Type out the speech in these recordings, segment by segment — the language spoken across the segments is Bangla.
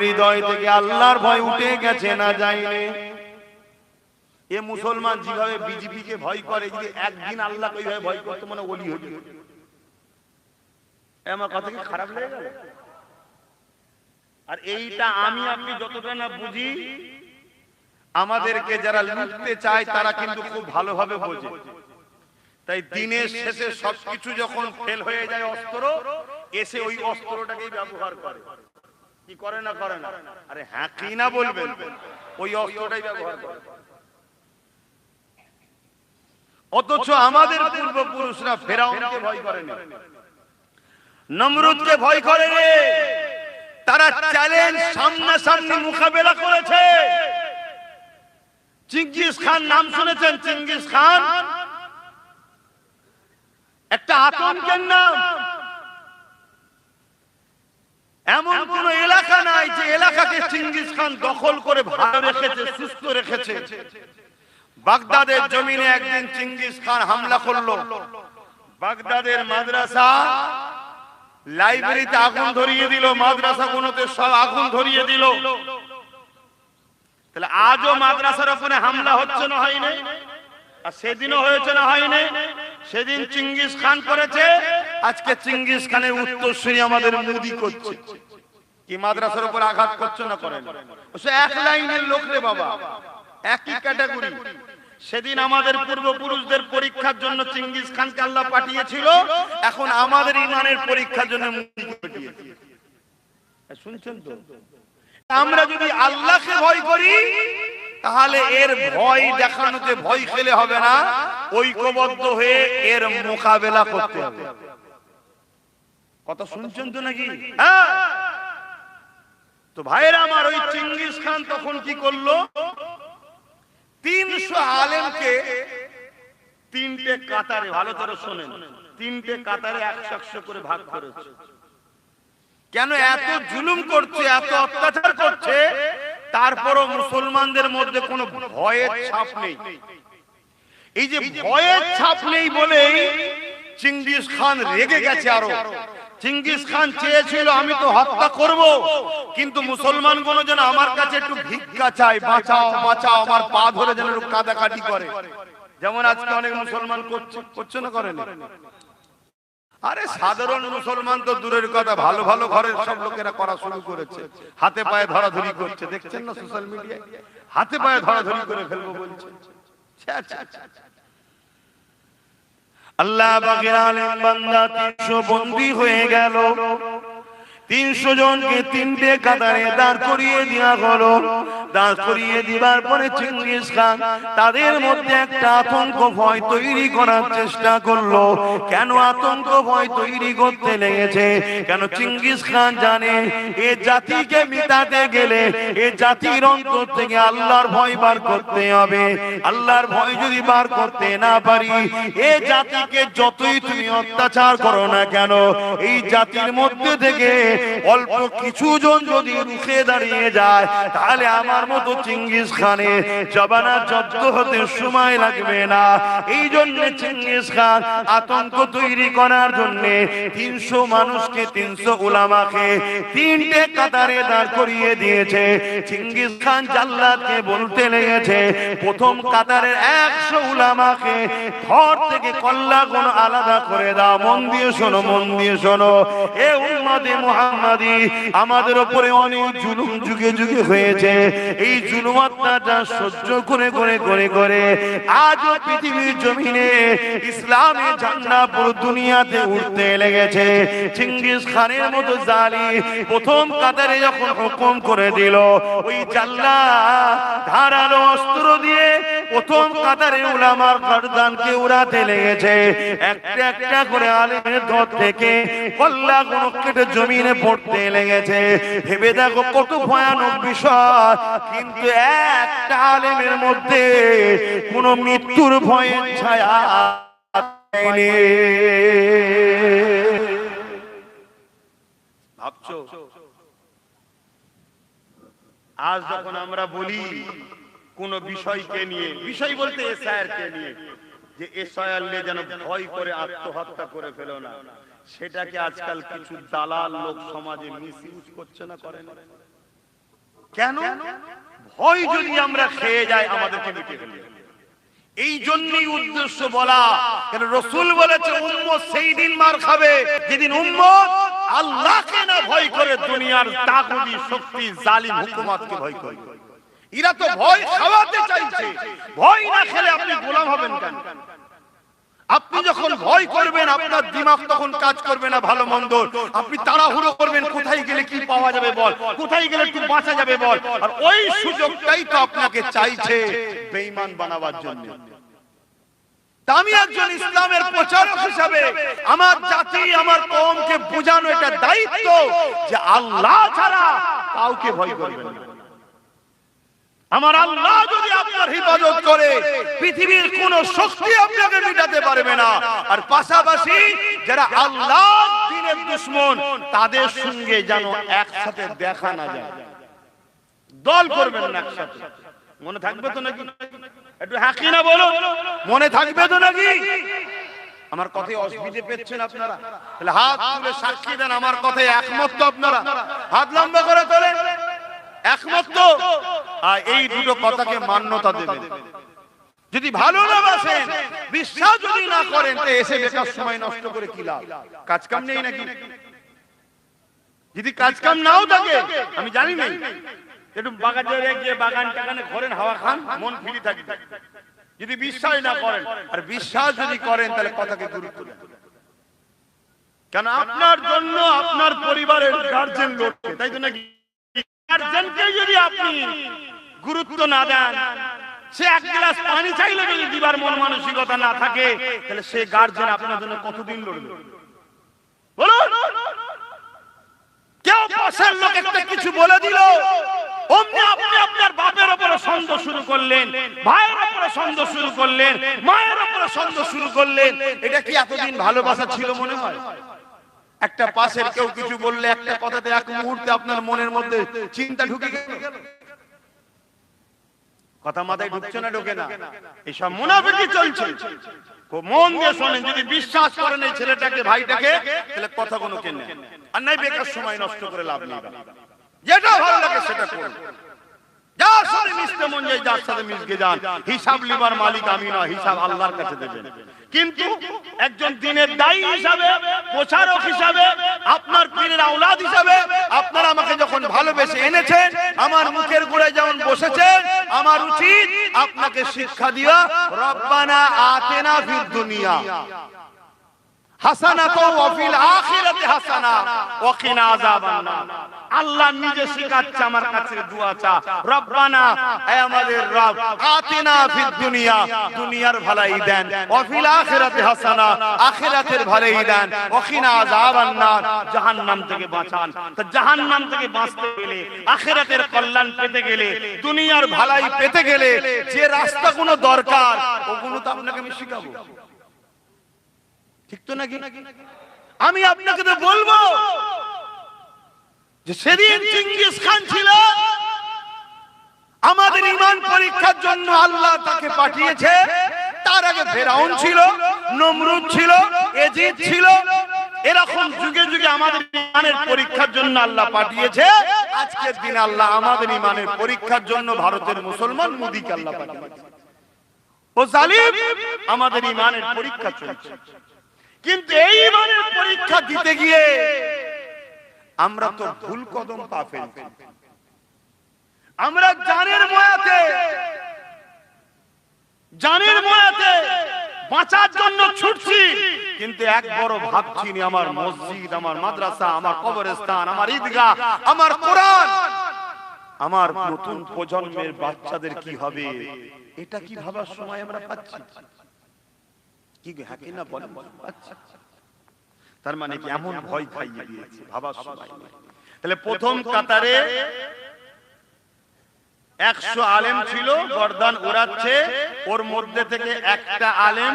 আমাদের হৃদয় থেকে আল্লাহর ভয় উঠে গেছে না যায়নি। এ মুসলমান যেভাবে বিজেপি কে ভয় করে, যদি একদিন আল্লাহকে ওইভাবে ভয় করতে মানে ওলি হয়ে যেত। আমার কথা কি খারাপ লেগে গেল? আর এইটা আমি আপনি যতটা না বুঝি, আমাদেরকে যারা লুটতে চায় তারা কিন্তু খুব ভালোভাবে বোঝে। তাই দিনের শেষে সবকিছু যখন ফেল হয়ে যায় অস্ত্র, এসে ওই অস্ত্রটাকেই ব্যবহার করে। কি করে না করে না? আরে হ্যাঁ কি না বলবেন, ওই অস্ত্রটাই ব্যবহার করে। অথচ আমাদের পূর্বপুরুষরা ফেরাউনকে ভয় করেনি, নমরুদকে ভয় করেনি। তারা চ্যালেঞ্জ সামনাসামনি মোকাবেলা করেছে। চেঙ্গিস খান নাম শুনেছেন? চেঙ্গিস খান একটা আতঙ্কের নাম। এমন কোন এলাকা নাই যে এলাকাকে চেঙ্গিস খান দখল করে ভালো রেখেছে, সুস্থ রেখেছে। বাগদাদের জমিনে একদিন চেঙ্গিস খান হামলা করলো। বাগদাদের মাদ্রাসা লাইব্রেরিতে আগুন ধরিয়ে দিল, মাদ্রাসাগুলোতে সব আগুন ধরিয়ে দিল। তাহলে আজও মাদ্রাসার ওপরে হামলা হচ্ছে না হয়নি? আর সেদিনও হয়েছে না হয়নি? সেদিন চেঙ্গিস খান করেছে, আজকে চেঙ্গিস খানের উত্তরসূরি আমাদের মোদি করছে। কি মাদ্রাসার উপর আঘাত করছে না করেন? এক লাইনের লোক রে বাবা, একই ক্যাটাগরি। সেদিন আমাদের পূর্বপুরুষদের পরীক্ষার জন্য চেঙ্গিস খানকে আল্লাহ পাঠিয়েছিল, এখন আমাদের ইমানের পরীক্ষার জন্য মোদিকে পাঠিয়েছে। শুনছেন তো? আমরা যদি আল্লাহকে ভয় করি তাহলে এর ভয় দেখানোতে ভয় খেলে হবে না, ঐক্যবদ্ধ হয়ে এর মোকাবেলা করতে হবে। কথা শুনছেন তো নাকি? হ্যাঁ। তো ভাইরা আমার, ওই চেঙ্গিস খান তখন কি করলো? 300 আলেমকে তিনটে কাতারে, ভালো করে শোনেন, তিনটে কাতারে 100 করে ভাগ করেছে। কেন এত জুলুম করছে, এত অত্যাচার করছে, তারপরও মুসলমানদের মধ্যে কোনো ভয়ের ছাপ নেই। এই যে ভয়ের ছাপ নেই বলেই চেঙ্গিস খান রেগে গেছে আরো। চেঙ্গিস খান চেয়েছিল আমি তো হত্যা করব, কিন্তু মুসলমানগুলো যেন আমার কাছে একটু ভিক্ষা চায়, বাঁচাও বাঁচাও, আমার পা ধরে যেন একটু কাদাকাটি করে। যেমন আজকে অনেক মুসলমান করছে না, করেন? আরে সাধারণ মুসলমান তো দূরের কথা, ভালো ভালো ঘরের সব লোকেরা করা শুরু করেছে। হাতে পায়ে ধরাধরি করছে, দেখছেন না সোশ্যাল মিডিয়ায়? হাতে পায়ে ধরাধরি করে ফেলবো বলছে। আল্লাহ পাকের আলেম বান্দা 300 বন্দী হয়ে গেল। 300 জনকে তিনটে কাতারে দাঁড় করিয়ে দেওয়া হলো। দাঁড় করিয়ে দিবার পরে চেঙ্গিস খান তাদের মধ্যে একটা আতঙ্ক ভয় তৈরি করার চেষ্টা করলো। কেন আতঙ্ক ভয় তৈরি করতে লেগেছে? কেন চেঙ্গিস খান জানে এ জাতিকে মিটাতে গেলে এ জাতির অন্তর থেকে আল্লাহর ভয় বার করতে হবে। আল্লাহর ভয় যদি বার করতে না পারি, এ জাতিকে যতই তুমি অত্যাচার করো না কেন, এই জাতির মধ্যে থেকে অল্প কিছু জন যদি রুখে দাঁড়িয়ে যায়, তাহলে আমার মতো চেঙ্গিস খানের জবানা জব্দ হতে সময় লাগবে না। এই জন্য চেঙ্গিস খান আতঙ্ক তৈরি করার জন্য 300 মানুষকে, 300 উলামাকে তিনটে কাতারে দাঁড় করিয়ে দিয়েছে। চেঙ্গিস খান জাল্লাদকে বলতে লেগেছে, প্রথম কাতারের 100 উলামাকে ঘর থেকে কল্লা কোন আলাদা করে দাও। মন দিয়ে শোনো, মন দিয়ে শোনো। এ উম্মতে মুহাম্মাদি, আমাদের উপরে অনেক জুলুম যুগে যুগে হয়েছে। এই জুলুম অত্যাচারটা সহ্য করে করে করে করে আজও পৃথিবীর জমিনে ইসলামের ঝান্ডা পুরো দুনিয়াতে উঠতে লেগেছে। চেঙ্গিস খানের মতো জালিম প্রথম কাতারে যখন হুকুম করে দিল, ওই জাল্লাদ ধারালো অস্ত্র দিয়ে প্রথম কাতারে উলামার গর্দানকে উড়াতে লেগেছে। একটা একটা করে আলেমের ধর থেকে কল্লা গুলো কেটে জমিনে পড়তে লেগেছে। ভেবে দেখো কত ভয়ানক বিষয়। কিন্তু একটা আলেমের মধ্যে কোন মৃত্যুর ভয়ের ছায়া নেই। ভাবছো আজ যখন আমরা বলি কোন বিষয়কে নিয়ে, বিষয় বলতে এসআইআরকে নিয়ে, যে এসআইআর নিয়ে যেন ভয় করে আত্মহত্যা করে ফেলো না, সেটাকে আজকাল কিছু দালাল লোক সমাজে মিসইউজ করছে না, করে না? কেন? ভয় যদি আমরা খেয়ে যাই আমাদেরকে মিটে ফেলবে। এই জন্যই উদ্দেশ্য বলা, কারণ রাসূল বলেছে উম্মত সেই দিন মার খাবে যেদিন উম্মত আল্লাহকে না ভয় করে দুনিয়ার তাগুতি শক্তি জালিম হুকুমতকে ভয় করে। এরা তো ভয় খাওয়াতে চাইছে, ভয় না খেলে আপনি গোলাম হবেন কেন? আপনি যখন ভয় করবেন আপনার দিমাগ তখন কাজ করবে না ভালো মন্দ, আপনি তাড়াহুড়ো করবেন কোথায় গেলে কি পাওয়া যাবে বল, কোথায় গেলে একটু বাঁচা যাবে বল, আর ওই সুযোগটাই তো আপনাকে চাইছে বেঈমান বানাবার জন্য। আমি একজন ইসলামের প্রচারক হিসাবে আমার জাতি আমার কওমকে বোঝানো এটা দায়িত্ব যে আল্লাহ ছাড়া কাউকে ভয় করবেন না। আমার আল্লাহ যদি আপনার হিফাজত করে পৃথিবীর কোন শক্তি আপনাকে মিটাতে পারবে না। আর পাশাপাশি যারা আল্লাহ দ্বীনের দুশমন তাদের সঙ্গে যেন একসাথে দেখা না যায়, দল করবেন না একসাথে। মনে থাকবে তো নাকি? একটু হাকি না বলো, মনে থাকবে তো নাকি? আমার কথায় অসুবিধে পেচ্ছেন আপনারা? তাহলে হাত তুলে সাক্ষী দেন আমার কথায় একমত তো আপনারা? হাত লম্বা করে তোলেন, একমত তো? এই দুটো কথাকে মান্যতা দেবেন। যদি ভালো না বাসেন, বিশ্বাস যদি না করেন, তো এসে বেকার সময় নষ্ট করে কি লাভ? কাজ কাম নেই নাকি? যদি কাজ কাম নাও থাকে আমি জানি না, একটু বাগানে গিয়ে বাগান টাগানে ঘোরেন, হাওয়া খান, মন ফ্রি থাকবে। যদি বিশ্বাস না করেন, আর বিশ্বাস যদি করেন তাহলে কথাকে গুরুত্ব দেন। কেন? আপনার জন্য আপনার পরিবারের গার্জেন লড়ছে, তাই তো নাকি? গার্জেনকে যদি আপনি গুরুত্ব না দেন, সে এক গ্লাস পানি চাইলে যদি দিবার মন মানসিকতা না থাকে, তাহলে সে গার্জেন আপনার জন্য কতদিন লড়বে বলুন? কেউ পাশের লোক একটা কিছু বলে দিল, অমনি আপনি আপনার বাপের উপরে সন্দেহ শুরু করলেন, ভাইয়ের উপরে সন্দেহ শুরু করলেন, মায়ের উপরে সন্দেহ শুরু করলেন। এটা কি এতদিন ভালোবাসা ছিল মনে হয়? একটা পাশের কেউ কিছু বললে একটা কথাতে এক মুহূর্তে আপনার মনের মধ্যে চিন্তা ঢুকে গেল। কথা মাথায় ঢুকছে না? ঢোকে না? এইসব মুনাফিকি চলছে। খুব মন দিয়ে শোনেন, যদি বিশ্বাস করেন এই ছেলেটাকে ভাইটাকে, তাহলে কথা কোনো কেন আর নাই, বেকার সময় নষ্ট করে লাভ নেই। যেটা ভালো লাগে সেটা করুন, যার সাথে মিশতে মন যায় যার সাথে মিশকে যান। হিসাব লিবার মালিক আমি না, হিসাব আল্লাহর কাছে দেবেন। কিন্তু একজন দ্বীনের দায়ী হিসাবে, প্রচারক হিসাবে, আপনার পীরের আওলাদ হিসাবে আপনারা আমাকে যখন ভালোবেসে এনেছেন, আমার মুখের গোড়ায় যেমন বসেছেন, আমার উচিত আপনাকে শিক্ষা দিয়া রব্বানা আতিনা ফিদ দুনিয়া হাসানাতাও ওয়া ফিল আখিরাতি হাসানা ওয়া কিনা আযাবান নার। আল্লাহ নিজে শিখাচ্ছে আমার কাছে দোয়া চা, রব্বানা, হে আমাদের রব, আতিনা ফিদ দুনিয়া, দুনিয়ার ভালাই দেন, ওয়া ফিল আখিরাতি হাসানা, আখিরাতের ভালাই দেন, ওয়া কিনা আযাবান নার, জাহান্নাম থেকে বাঁচান। তো জাহান্নাম থেকে বাঁচতে গেলে, আখিরাতের কল্যাণ পেতে গেলে, দুনিয়ার ভালাই পেতে গেলে যে রাস্তাগুলো দরকার ওগুলো তো আপনাকে আমি শিখাবো, ঠিক তো নাকি? আমি আপনাকে তো বলবো যে সেদিন চেঙ্গিস খান ছিল, আমাদের ঈমান পরীক্ষার জন্য আল্লাহ তাকে পাঠিয়েছে। তার আগে ফেরাউন ছিল, নমরুদ ছিল, এজিদ ছিল। এরকম যুগে যুগে আমাদের ঈমানের পরীক্ষার জন্য আল্লাহ পাঠিয়েছে। আজকের দিন আল্লাহ আমাদের ঈমানের পরীক্ষার জন্য ভারতের মুসলমান মোদিকে আল্লাহ পাঠিয়েছে। ও জালিম, আমাদের ঈমানের পরীক্ষা চলছে। কিন্তু এই ঈমানের পরীক্ষা দিতে গিয়ে আমরা তো ভুল কদম পা ফেলছি। আমরা জানের ময়াতে বাঁচার জন্য ছুটছি, কিন্তু এক বড় ভাবছি না আমার মসজিদ, আমার মাদ্রাসা, আমার কবরস্থান, আমার ঈদগাহ, আমার কোরআন, আমার নতুন প্রজন্মের বাচ্চাদের কি হবে, এটা কি ভাবার সময় আমরা পাচ্ছি? কি হাকি না বলেন? তার মানে কি এমন ভয় খাইয়ে দিয়েছে, ভাবার সময় নেই। তাহলে প্রথম কাতারে 100 আলেম ছিল, গর্দান উড়াচ্ছে, ওর মধ্যে থেকে একটা আলেম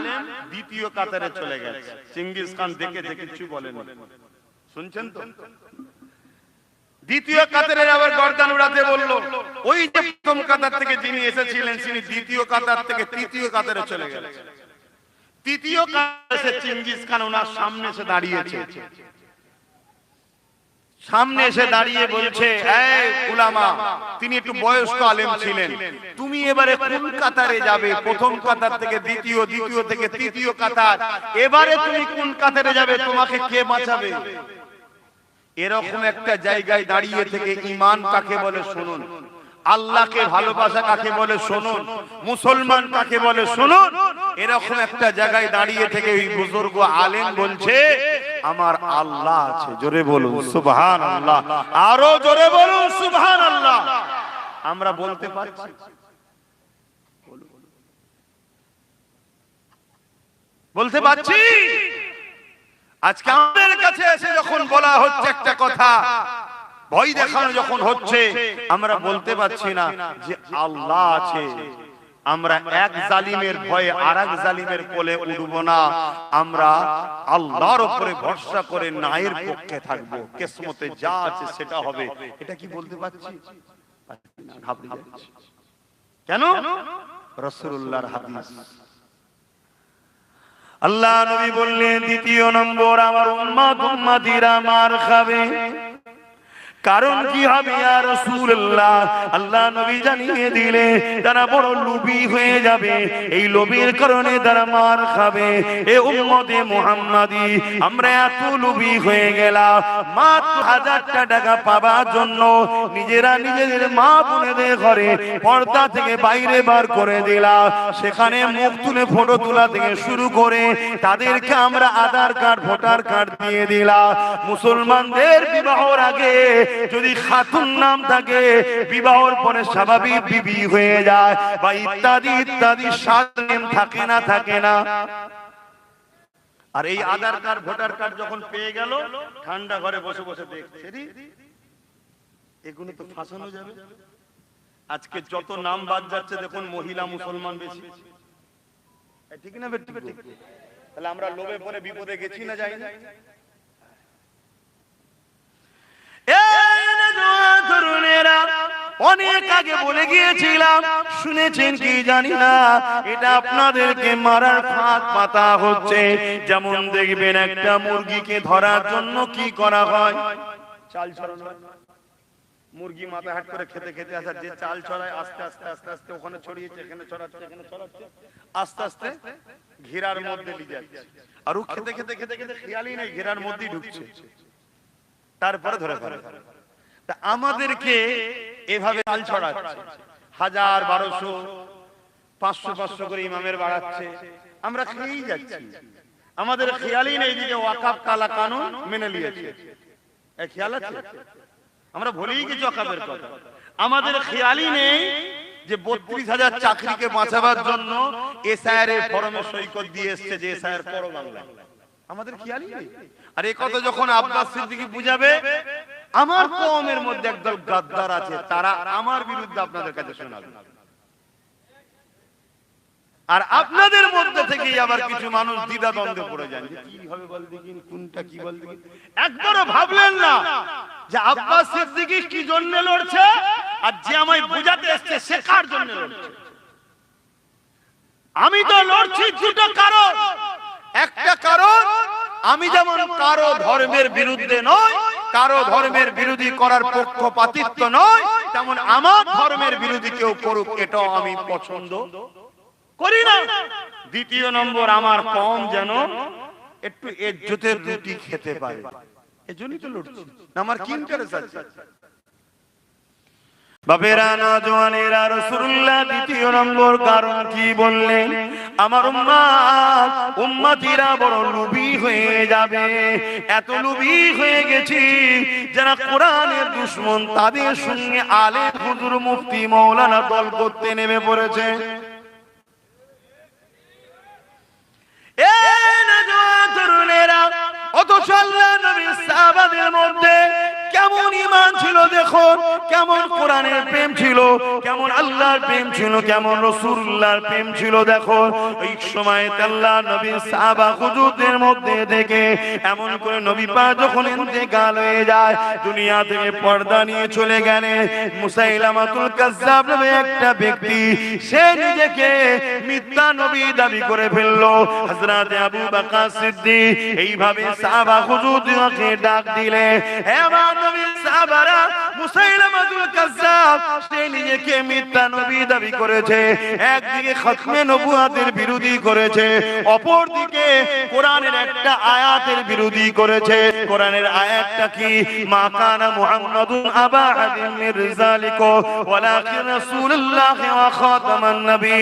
দ্বিতীয় কাতারে চলে গেছে। চেঙ্গিস খান দেখে কিছু বলেন, শুনছেন তো? দ্বিতীয় কাতারের আবার গর্দান উড়াতে বলল। ওই যে প্রথম কাতার থেকে যিনি এসেছিলেন তিনি দ্বিতীয় কাতার থেকে তৃতীয় কাতারে চলে গেলেন। তৃতীয় কাতারে চেঙ্গিস খান ওনার সামনে এসে দাঁড়িয়েছে। সামনে এসে দাঁড়িয়ে বলছে, এই উলামা, তিনি একটু বয়স্ক আলেম ছিলেন, তুমি এবারে কোন কাতারে যাবে? প্রথম কাতার থেকে দ্বিতীয়, দ্বিতীয় থেকে তৃতীয় কাতার, এবারে তুমি কোন কাতারে যাবে? তোমাকে কে বাঁচাবে? এরকম একটা জায়গায় দাঁড়িয়ে থেকে ঈমান কাকে বলে শুনুন, আল্লাহকে ভালোবাসা কাকে বলে শুনুন, মুসলমান কাকে বলে শুনুন। এরকম একটা জায়গায় দাঁড়িয়ে থেকে ওই বুজুর্গ আলেম বলছে, আমার আল্লাহ আছে। জোরে বলুন সুবহানাল্লাহ, আরো জোরে বলুন সুবহানাল্লাহ। আমরা বলতে পারছি? বলতে পারছি? আজকে আমাদের কাছে এসে যখন বলা হচ্ছে একটা কথা, ভয় দেখানো যখন হচ্ছে, আমরা বলতে পারছি না যে আল্লাহ আছে। আমরা এক জালিমের ভয়ে আরেক জালিমের কোলে উঠব না, আমরা আল্লাহর উপরে ভরসা করে ন্যায়ের পক্ষে থাকবো, কিসমতে যা আছে সেটা হবে। এটা কি বলতে পারছি? ঘাবড়ে যাচ্ছি। কেন? রাসূলুল্লাহর হাদিস। আল্লাহ নবী বললেন, দ্বিতীয় নম্বর, আমার উম্মত উম্মতিরা মার খাবে। কারণ কি হবে ইয়া রাসূলুল্লাহ? আল্লাহ নবী জানিয়ে দিলে তারা বড় লোভী হয়ে যাবে, এই লোভের কারণে তারা মার খাবে। এ উম্মতে মুহাম্মাদি, আমরা এত লোভী হয়ে গেলাম, মাত্র 1000টা টাকা পাবার জন্য নিজেরা নিজেদের মা বোনেদের ঘরে পর্দা থেকে বাইরে বার করে দিলাম। সেখানে মুখ তুলে ফটো তোলা থেকে শুরু করে তাদেরকে আমরা আধার কার্ড, ভোটার কার্ড দিয়ে দিলাম। মুসলমানদের বিবাহর আগে যদি খাতুন নাম থাকে, বিবাহর পরে স্বাভাবিক বিবি হয়ে যায়, বা ইত্যাদি ইত্যাদি সাধন থাকে না, থাকে না। আর এই আধার কার্ড, ভোটার কার্ড যখন পেয়ে গেল, ঠান্ডা ঘরে বসে বসে দেখছে, এগুলো তো ফাঁসানো যাবে। আজকে যত নাম বাদ যাচ্ছে দেখুন, মহিলা মুসলমান বেশি, ঠিক না? তাহলে আমরা লোভে পড়ে বিপদে গেছি না, যাই না? অনেক আগে বলে গিয়েছিলাম, শুনেছেন কি জানি না, এটা আপনাদেরকে মারার ফাঁদ পাতা হচ্ছে। যেমন দেখবেন একটা মুরগিকে ধরার জন্য কি করা হয়? চাল ছড়ানো। মুরগি মাথা হাট করে খেতে খেতে আসার যে চাল ছড়ায়, আস্তে আস্তে আস্তে আস্তে ওখানে ছড়িয়েছে, এখানে ছড়াচ্ছে, এখানে ছড়াচ্ছে, আস্তে আস্তে ঘেরার মধ্যে নিয়ে যাচ্ছে। আর ও খেতে খেতে খেতে খেতে খেয়ালই নেই ঘেরার মধ্যেই ঢুকছে, তারপরে ধরে ফেলে। তা আমাদেরকে এভাবে চাল ছড়াচ্ছে, 1000, 1200, 500 500 করে ইমামের বাড়াচ্ছে, আমরা খেয়েই যাচ্ছি। আমাদের খেয়ালই নেই যে ওয়াকাফ কালা কানুন মেনে নিয়েছে, এই খেয়াল আছে? আমরা ভুলেই গেছি ওয়াকাফের কথা। আমাদের খেয়ালই নেই যে 32,000 চাকরিকে বাঁচাবার জন্য এসআইআর এর ফরমে সই করে দিয়ে এসেছে যে এসআইআর পড়ো বাংলা। আমাদের খেয়ালই নেই। আর এই কথা যখন আব্বাস সিদ্দিকী বুঝাবে, আমার কওমের মধ্যে একদল গাদ্দার আছে, তারা আমার বিরুদ্ধে আপনাদের কাছে শোনাবে। আর আপনাদের মধ্যে থেকেই আবার কিছু মানুষ দ্বিধা দ্বন্দ্বে পড়ে যান, যে কি হবে বল দেখি, কোনটা কি বল দেখি। একবারও ভাবলেন না যে আব্বাস সিদ্দিকী কি জন্য লড়ছে, আর যে আমায় বুঝাতে এসেছে সে কার জন্য লড়ছে। আমি তো লড়ছি দুটো কারণ। একটা কারণ, আমি যেমন কারো ধর্মের বিরুদ্ধে নয়, কারো ধর্মের বিরোধী করার পক্ষপাতিত্ব নয়, তেমন আমার ধর্মের বিরোধী কেউ করুক এটাও আমি পছন্দ করি না। দ্বিতীয় নম্বর, আমার কওম যেন একটু ইজ্জতের রুটি খেতে পারে, এজন্যই তো লড়ছি। আমার কি ইন্টারেস্ট আছে? বাবেরা, নওজওয়ানেরা, রাসূলুল্লাহ দ্বিতীয় নম্বর কারণ কি বললেন? আমার উম্মত উম্মতিরা বড় লোভী হয়ে যাবে। এত লোভী হয়ে গেছি, যারা কোরআনের দুশমন, তাদের সঙ্গে আলেম, হুজুর, মুফতি, মাওলানা দল করতে নেমে পড়েছে। অথচ আল্লাহ নবী সাহাবাদের মধ্যে কেমন ঈমান ছিল দেখুন, কেমন কোরআনের প্রেম ছিল, কেমন আল্লাহর প্রেম ছিল, কেমন রাসূলুল্লাহর প্রেম ছিল। দেখুন ওই সময় আল্লাহ নবী সাহাবা হুজুরদের মধ্যে থেকে এমন করে নবী পাক যখন ইন্তেকাল হয়ে যায়, দুনিয়া থেকে পর্দা নিয়ে চলে গেলেন, মুসাইলামাতুল কাজ্জাব নামে একটা ব্যক্তি, সে নিজেকে মিথ্যা নবী দাবি করে ফেললো। হযরত আবু বকর সিদ্দিক এইভাবে সাহাবা হুজুরদেরকে ডাক দিলে, হে আমার নবীর সাহাবারা মুসাইলামাতুল কাজ্জাব সে নিজেকে মিথ্যা নবী দাবি করেছে, একদিকে খতমে নবুয়াতের বিরোধী করেছে, অপরদিকে কোরআনের একটা আয়াতের বিরোধী করেছে। কোরআনের আয়াতটা কি? মা কানা মুহাম্মাদুন আবা আহাদিন মির রিজালিকুম ওয়ালাকিন রাসূলুল্লাহ ওয়া খাতামান নবী।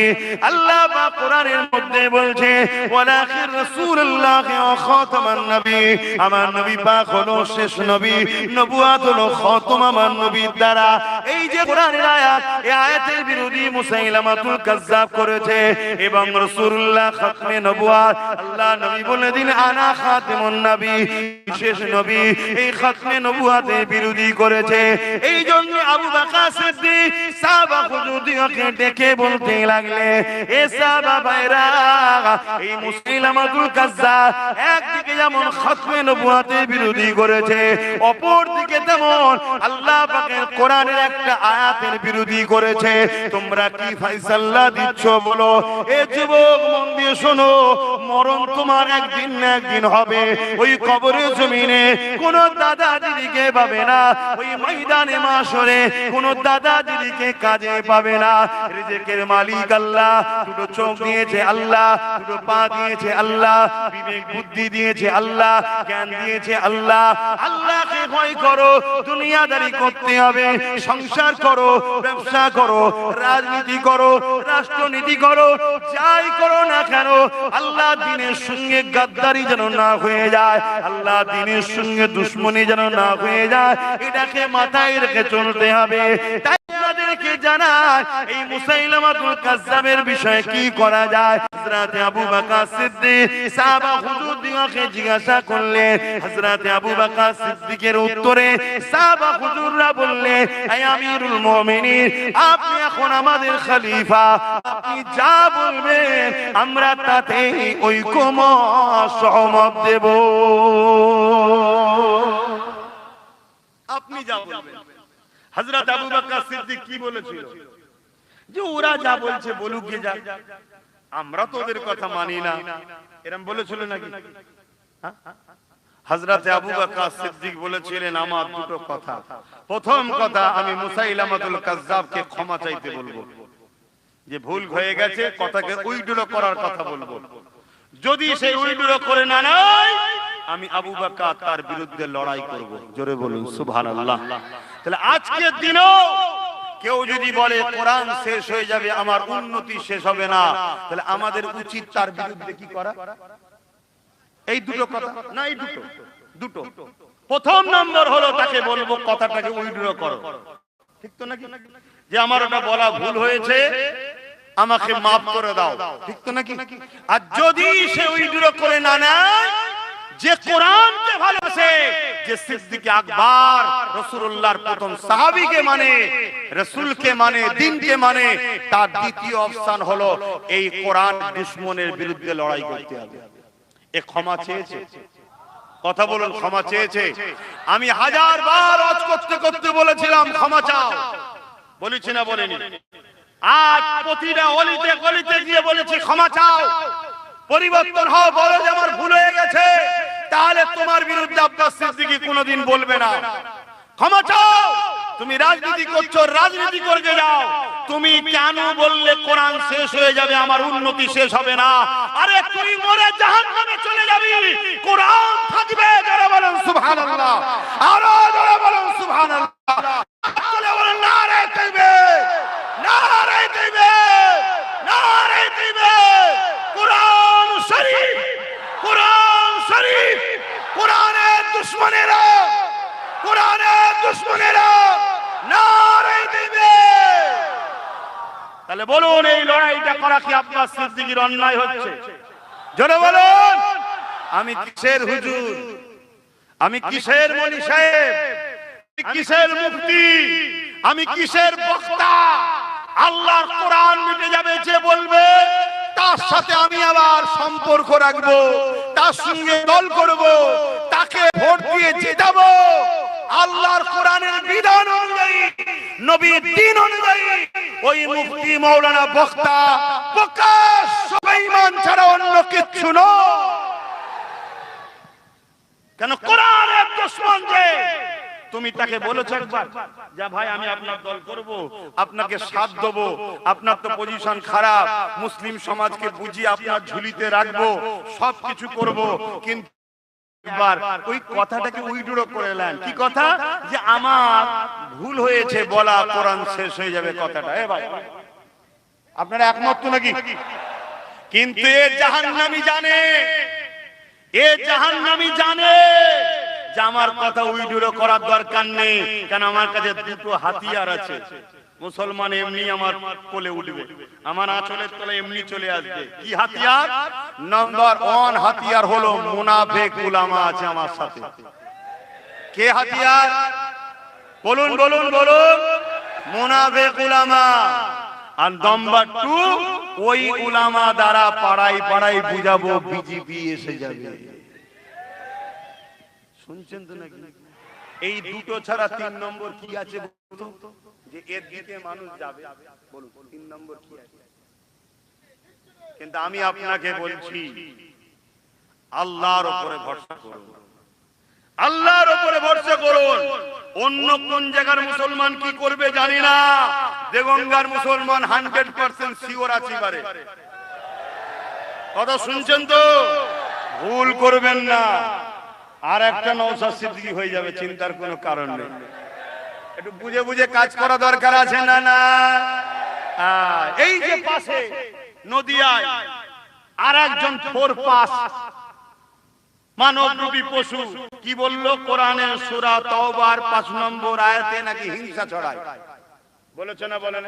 আল্লাহ পাক কোরআনের মধ্যে বলছে ওয়ালাকিন রাসূলুল্লাহ ওয়া খাতামান নবী, আমার নবী পাক হলো শেষ নবী, নবুয়াত হলো খতম আমার নবীর দ্বারা। এই যে কোরআনের আয়াত, এই আয়াতের বিরোধী মুসাইলামাতুল কাজ্জাব করেছে এবং রাসূলুল্লাহ খতমে নবুয়াত, আল্লাহ নবী বলে দিন আনা খাতিমুন নবী, শেষ নবী, এই খতমে নবুয়াতের বিরোধী করেছে। এই জন্য আবু বকর সিদ্দিক সাহাবা হুজুরদেরকে ডেকে বলতে লাগলে, এ সাহাবা ভাইরা, এই মুসাইলামাতুল কাজ্জাব একদিকে যেমন খতমে নবুয়াতের বিরোধী করেছে, অপরদিকে তেমন আল্লাহ পাকের কোরআনের একটা আয়াতের বিরোধী করেছে। তোমরা কি ফয়সালা দিচ্ছ বলো? এ যুবক মন দিয়ে শোনো, মরণ তোমার একদিন না একদিন হবে। ওই কবরের জমিনে কোন দাদা দিদিকে পাবে না, ওই ময়দানে মাশরে কোন দাদা দিদিকে কাজে পাবে না। রিজিকের মালিক আল্লাহ, দুটো চোখ দিয়েছে আল্লাহ, দুটো পা দিয়েছে আল্লাহ, বিবেক বুদ্ধি দিয়েছে আল্লাহ, জ্ঞান দিয়েছে আল্লাহ। আল্লাহকে ভয় করো, দুনিয়াদারি করতে হবে, সংসার করো, ব্যবসা করো, রাজনীতি করো, রাষ্ট্রনীতি করো, যাই করো না কেন আল্লাহ দ্বীনের সঙ্গে গাদ্দারি যেন না হয়ে যায়, আল্লাহ দ্বীনের সঙ্গে দুশমনি যেন না হয়ে যায়, এটাকে মাথায় রেখে চলতে হবে। তাই আপনাদেরকে জানায় এই মুসাইলামাতুল কাজ্জাবের বিষয়ে কি করা যায়। হযরত আবু বকর সিদ্দিক সাহাবা হুজুরদেরকে জিজ্ঞাসা করলেন, হযরত আবু বকর সিদ্দিকের উত্তরে সাহাবা হুজুররা বললেন, হে আমিরুল মুমিনিন, আপনি এখন আমাদের খলিফা, আপনি যা বলবেন আমরা তাতে ঐকমত সহমত দেব। আপনি যা বলবেন। হযরত আবু বকর সিদ্দিক কি বলেছিল? যে ওরা যা বলছে বলুক গে যা, আমরা তো ওদের কথা মানি না, এরকম বলেছিল নাকি? হযরত আবু বকর সিদ্দিক বলেছিলেন, আমার দুটো কথা। প্রথম কথা, আমি মুসাইলামাতুল কাজ্জাবকে ক্ষমা চাইতে বলবো, যে ভুল হয়ে গেছে, কথাকে উইড্রো করার কথা বলবো। যদি সে উইড্রো করে না নেয়, আমি আবু বকর তার বিরুদ্ধে লড়াই করব। জোরে বলুন সুবহানাল্লাহ। তাহলে আজকের দিনও কেউ যদি বলে কোরআন শেষ হয়ে যাবে, আমার উন্নতি শেষ হবে না, তাহলে আমাদের উচিত তার বিরুদ্ধে কি করা? এই দুটো কথা না, এই দুটো। প্রথম নম্বর হলো তাকে বলবো কথাটাকে উইড্রো করো, ঠিক তো নাকি? যে আমার ওটা বলা ভুল হয়েছে, আমাকে মাফ করে দাও, ঠিক তো নাকি? আর যদি সে উইড্রো করে না নেয়, যে কোরআনকে ভালোবাসে, যে সিদ্দিক আকবর রাসূলুল্লাহর প্রথম সাহাবীকে মানে, রাসূলকে মানে, দ্বীনকে মানে, তার দ্বিতীয় অপশন হলো এই কোরআন দুশমনের বিরুদ্ধে লড়াই করতে হবে। এ ক্ষমা চেয়েছে, কথা বলুন, ক্ষমা চেয়েছে। আমি হাজার বার আজ করতে করতে বলেছিলাম ক্ষমা চাও, বলেছি না বলিনি? আজ প্রতিটা অলিতে গলিতে গিয়ে বলেছি ক্ষমা চাও, পরিবর্তন হও, বলো যে আমার ভুল হয়ে গেছে। তাহলে তোমার বিরুদ্ধে আব্বাস সিদ্দিকী কোনোদিন বলবে না। ক্ষমা চাও। তুমি রাজনীতি করছো, রাজনীতি করতে যাও। তুমি কেন বললে কোরআন শেষ হয়ে যাবে, আমার উন্নতি শেষ হবে না? আরে তুই মরে জাহান্নামে চলে যাবি, কোরআন থাকবে। যারা বলেন সুবহানাল্লাহ, আরো যারা বলেন সুবহানাল্লাহ, চলে বলেন নারে তাকবীর, নারে তাকবীর, নারে তাকবীর। কোরআন শরীফ, কোরআন শরীফ, কোরআনের দুশমনেরা, কোরআনের দুশমনেরা নারে তাকবীর। তাহলে বলুন, এই লড়াইটা করা কি আব্বাস সিদ্দিকীর অন্যায় হচ্ছে? জোরে বলুন। আমি কিসের হুজুর, আমি কিসের মনি সাহেব, কিসের মুফতি, আমি কিসের বক্তা? আল্লাহর কোরআন মিটে যাবে যে বলবে, তার সাথে আমি আবার সম্পর্ক রাখবো, তার সঙ্গে দল করব, তাকে ভোট দিয়ে জেতাবো। আল্লাহর কোরআনের বিধান অনুযায়ী, নবীর দ্বীন অনুযায়ী ওই মুফতি মাওলানা বক্তা প্রকাশ বেঈমান ছাড়া অন্য কিছু নয়। কেন? কোরআনের দুশমন যে, তুমি তাকে বলেছো একবার যা ভাই আমি আপনার দল করব, আপনাকে সাথ দেব, আপনার তো পজিশন খারাপ, মুসলিম সমাজকে বুঝিয়ে আপনার ঝুলিতে রাখবো, সবকিছু করব, কিন্তু একবার ওই কথাটাকে উইড্রো করে নেন। কি কথা? যে আমার ভুল হয়েছে বলা, কোরআন শেষ হয়ে যাবে কথাটা। এ ভাই আপনারা একমত তো নাকি? কিন্তু এ জাহান্নামী জানে, এ জাহান্নামী জানে যে আমার কথা উইড্রো করার দরকার নেই, কারণ আমার কাছে দুটো হাতিয়ার আছে। মুসলমান এমনি আমার কোলে উঠবে, আমার আঁচলের তলে এমনি চলে আসবে। কি হাতিয়ার? নাম্বার 1 হাতিয়ার হলো মুনাফিক উলামা আছে আমার সাথে। কে হাতিয়ার? বলুন বলুন বলুন। মুনাফিক উলামা। আর নাম্বার 2 ওই উলামা দ্বারা পাড়ায় পাড়ায় বুঝাবো বিজেপি এসে যাবে। শুনছেন তো নাকি? এই দুটো ছাড়া 3 নম্বর কি আছে বলতো? যে এর দিকে মানুষ যাবে, বলুন 3 নম্বর কি আছে? কিন্তু আমি আপনাকে বলছি আল্লাহর উপরে ভরসা করুন, আল্লাহর উপরে ভরসা করুন। অন্য কোন জায়গার মুসলমান কি করবে জানি না, দেগঙ্গার মুসলমান 100% সিওর আছে পারে। কথা শুনছেন তো? ভুল করবেন না। আর একটা নওশাদ সিদ্দিকী হয়ে যাবে, চিন্তার কোনো কারণ নেই। একটু বুঝে বুঝে কাজ করা দরকার আছে না? না। এই যে পাশে নদিয়ায় আর একজন 4 পাস মানবরূপী পশু কি বলল? কোরআনের সূরা তাওবার 5 নম্বর আয়াতে নাকি হিংসা ছড়ায়। বলেছে না? বলেন।